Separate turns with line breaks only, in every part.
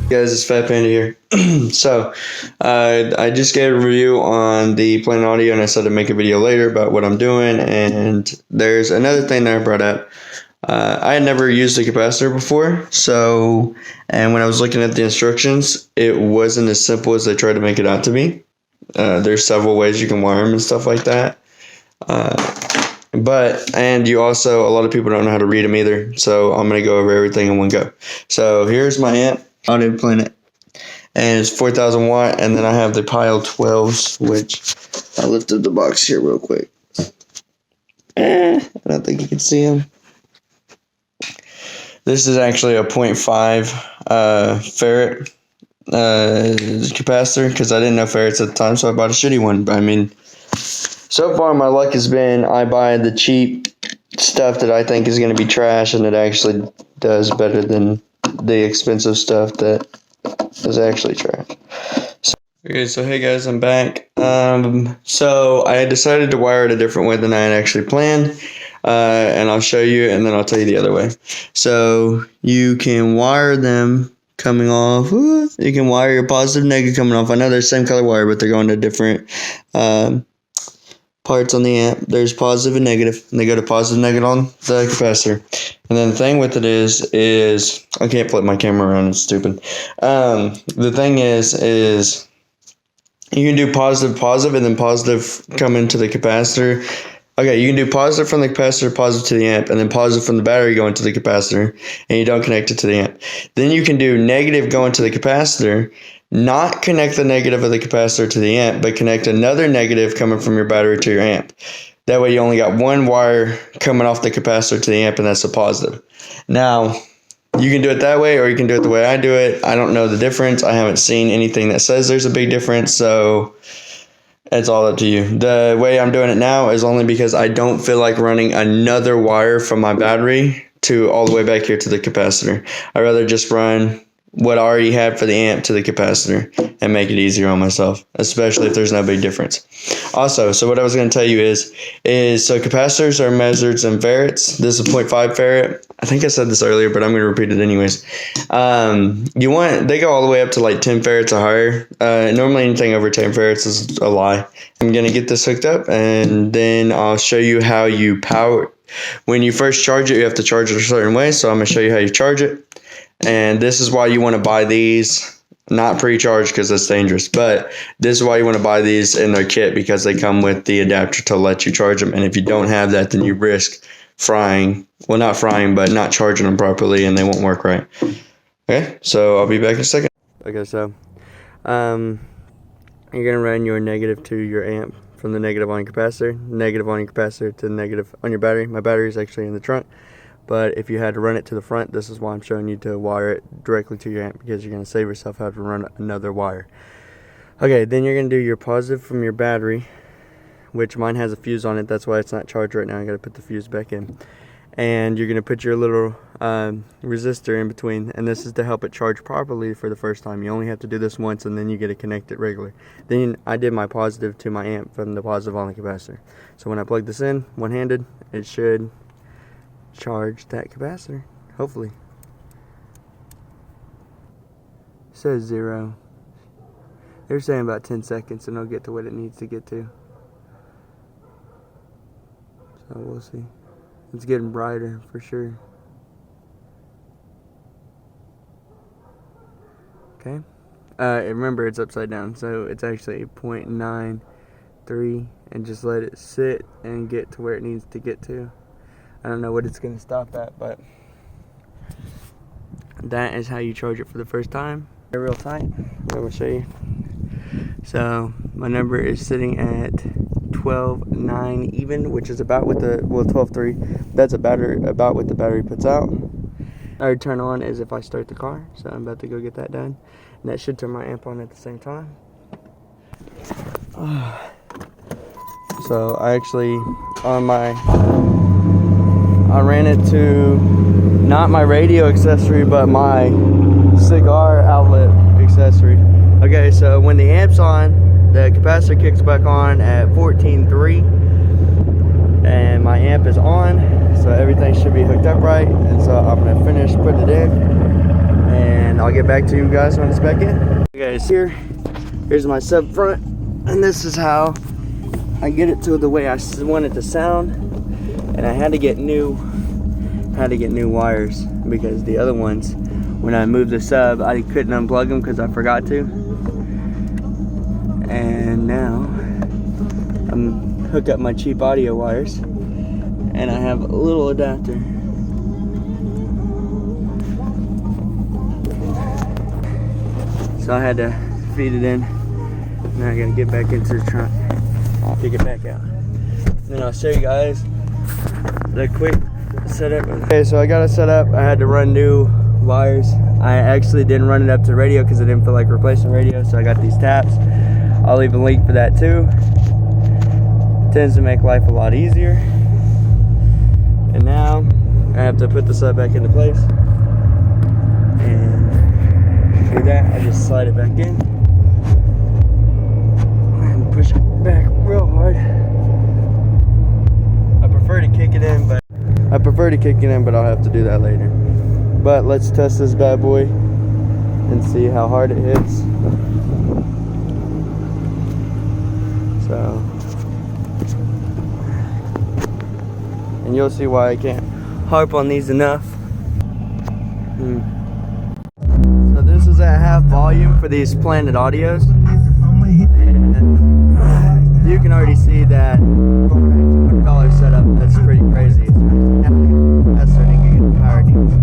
Guys, it's Fat Panda here. So, I just gave a review on the plain audio, and I said to make a video later about what I'm doing. And there's another thing that I brought up. I had never used a capacitor before, and when I was looking at the instructions, it wasn't as simple as they tried to make it out to be. There's several ways you can wire them and stuff like that. And you also, a lot of people don't know how to read them either. So I'm going to go over everything in one go. So here's my amp, Audio Planet, and it's 4,000 watt. And then I have the Pile 12s, which I lifted the box here real quick. I don't think you can see them. This is actually a 0.5 farad capacitor, because I didn't know farads at the time, so I bought a shitty one. But I mean, so far my luck has been I buy the cheap stuff that I think is going to be trash, and it actually does better than the expensive stuff that is actually trash. So hey guys, I'm back. So I had decided to wire it a different way than I had actually planned. And I'll show you, and then I'll tell you the other way. So you can wire them coming off. You can wire your positive, negative coming off. I know they're the same color wire, but they're going to different parts on the amp. There's positive and negative, and they go to positive, negative on the capacitor. And then the thing with it is I can't flip my camera around. It's stupid. The thing is you can do positive, and then positive come into the capacitor. Okay, you can do positive from the capacitor, positive to the amp, and then positive from the battery going to the capacitor, and you don't connect it to the amp. Then you can do negative going to the capacitor, not connect the negative of the capacitor to the amp, but connect another negative coming from your battery to your amp. That way you only got one wire coming off the capacitor to the amp, and that's a positive. Now, you can do it that way, or you can do it the way I do it. I don't know the difference. I haven't seen anything that says there's a big difference, so it's all up to you. The way I'm doing it now is only because I don't feel like running another wire from my battery to all the way back here to the capacitor. I'd rather just run what I already had for the amp to the capacitor and make it easier on myself, especially if there's no big difference. Also, so what I was going to tell you is so capacitors are measured in farads. This is 0.5 farad. I think I said this earlier, but I'm going to repeat it anyways. They go all the way up to like 10 farads or higher. Normally anything over 10 farads is a lie. I'm going to get this hooked up, and then I'll show you how you power. When you first charge it, you have to charge it a certain way, so I'm going to show you how you charge it. And this is why you want to buy these, not pre-charged because that's dangerous, but this is why you want to buy these in their kit, because they come with the adapter to let you charge them. And if you don't have that, then you risk not charging them properly, and they won't work right. Okay, so I'll be back in a second. Okay, so you're going to run your negative to your amp from the negative on your capacitor, negative on your capacitor to the negative on your battery. My battery is actually in the trunk. But if you had to run it to the front, this is why I'm showing you to wire it directly to your amp, because you're going to save yourself having to run another wire. Okay, then you're going to do your positive from your battery, which mine has a fuse on it. That's why it's not charged right now. I got to put the fuse back in. And you're going to put your little resistor in between, and this is to help it charge properly for the first time. You only have to do this once, and then you get to connect it regularly. Then I did my positive to my amp from the positive on the capacitor. So when I plug this in one-handed, it should charge that capacitor, hopefully. It says 0. They're saying about 10 seconds, and it'll get to what it needs to get to. So we'll see. It's getting brighter for sure. Okay. Remember, it's upside down, so it's actually 0.93, and just let it sit and get to where it needs to get to. I don't know what it's going to stop at, but that is how you charge it for the first time. They're real tight. I'm going to show you. So my number is sitting at 12.9 even, which is about what 12.3. That's about what the battery puts out. I turn on as if I start the car, so I'm about to go get that done. And that should turn my amp on at the same time. So I actually, I ran it to not my radio accessory, but my cigar outlet accessory. Okay, so when the amp's on, the capacitor kicks back on at 14.3, and my amp is on, so everything should be hooked up right. And so I'm gonna finish putting it in, and I'll get back to you guys when it's back in. Okay, guys, here's my sub front, and this is how I get it to the way I want it to sound. And I had to get new wires because the other ones, when I moved the sub, I couldn't unplug them because I forgot to. And now I'm hook up my cheap audio wires, and I have a little adapter. So I had to feed it in. Now I gotta get back into the trunk, take it back out. Then I'll show you guys the quick setup. Okay, so I got it set up. I had to run new wires. I actually didn't run it up to radio because I didn't feel like replacing radio, so I got these taps. I'll leave a link for that too. Tends to make life a lot easier. And now I have to put the sub back into place. And do that, I just slide it back in and push it back real hard. I prefer to kick it in, but I'll have to do that later. But let's test this bad boy and see how hard it hits. So, and you'll see why I can't harp on these enough. So this is at half volume for these Planet Audios, and you can already see that $100 setup. That's pretty crazy. That's starting to get power needs.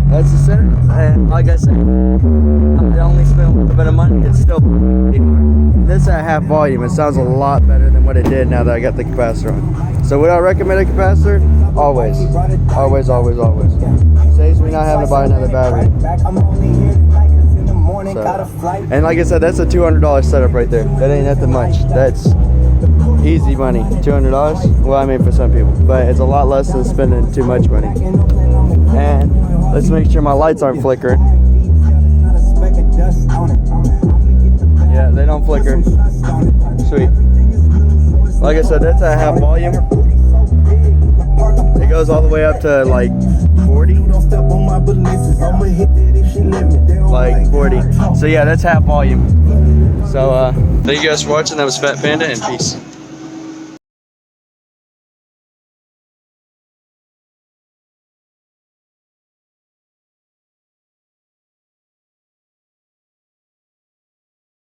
That's the setup, and like I said, I only spent a little bit of money. It's still this at half volume. It sounds a lot better than what it did now that I got the capacitor on. So would I recommend a capacitor? Always. Saves me not having to buy another battery. So, and like I said, that's a $200 setup right there. That ain't nothing much. That's easy money. $200. Well, I mean for some people, but it's a lot less than spending too much money. And let's make sure my lights aren't flickering. Yeah, they don't flicker. Sweet. Like I said, that's at half volume. It goes all the way up to like 40. Like 40. So yeah, that's half volume. So thank you guys for watching. That was Fat Panda, and peace.